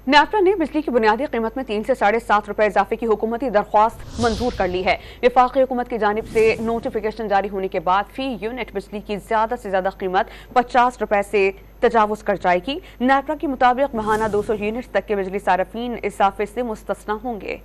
नेपरा ने बिजली की बुनियादी कीमत में 3 से ₹7.5 इजाफे की हुकूमती दरख्वास्त मंजूर कर ली है। वफाकी हुकूमत की जानिब से नोटिफिकेशन जारी होने के बाद फी यूनिट बिजली की ज्यादा से ज्यादा कीमत ₹50 से तजावुज कर जाएगी। नेपरा के मुताबिक माहाना 200 यूनिट तक के बिजली सार्फिन इजाफे से मुस्तस्ना होंगे।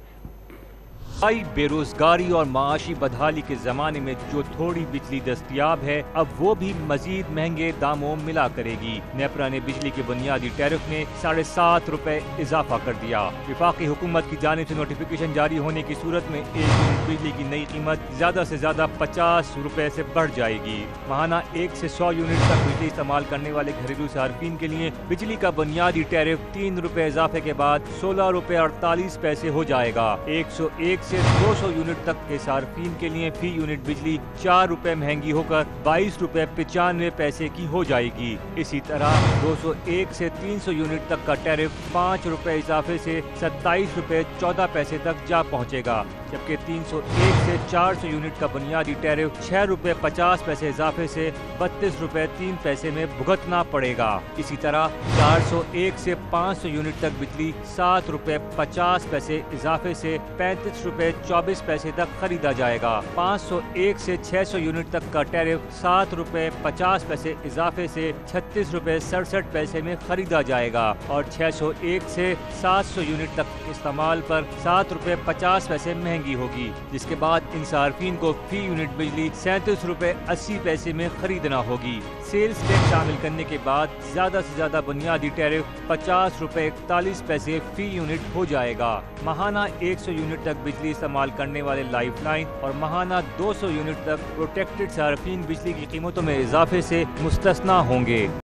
बेरोजगारी और माशी बदहाली के जमाने में जो थोड़ी बिजली दस्तयाब है, अब वो भी मजीद महंगे दामों मिला करेगी। नेपरा ने बिजली के बुनियादी टैरिफ में ₹7.5 इजाफा कर दिया। वफाकी हुकूमत की जानिब से नोटिफिकेशन जारी होने की सूरत में एक यूनिट बिजली की नई कीमत ज्यादा से ज्यादा ₹50 से बढ़ जाएगी। माहाना 1 से 100 यूनिट तक बिजली इस्तेमाल करने वाले घरेलू सार्फिन के लिए बिजली का बुनियादी टैरिफ ₹3 इजाफे के बाद ₹16.48 हो जाएगा। 101 से 200 यूनिट तक के सार्फिन के लिए फी यूनिट बिजली ₹4 महंगी होकर ₹22.95 की हो जाएगी। इसी तरह 201 से 300 यूनिट तक का टैरिफ ₹5 इजाफे से ₹27.14 तक जा पहुंचेगा, जबकि 301 से 400 यूनिट का बुनियादी टैरिफ ₹6.50 इजाफे से ₹32.03 में भुगतना पड़ेगा। इसी तरह 401 से 500 यूनिट तक बिजली ₹7.50 इजाफे से ₹35.24 तक खरीदा जाएगा। 501 से 600 यूनिट तक का टैरिफ ₹7.50 इजाफे से ₹36.67 में खरीदा जाएगा और 601 से 700 यूनिट तक इस्तेमाल पर ₹7.50 महंगी होगी, जिसके बाद इन सार्फिन को फी यूनिट बिजली ₹37.80 में खरीदना होगी। सेल्स टैक्स शामिल करने के बाद ज्यादा से ज्यादा बुनियादी टैरिफ ₹50.41 फी यूनिट हो जाएगा। माहाना 100 यूनिट तक बिजली इस्तेमाल करने वाले लाइफ लाइन और माहाना 200 यूनिट तक प्रोटेक्टेड सार्फिन बिजली की कीमतों में इजाफे से मुस्तस्ना होंगे।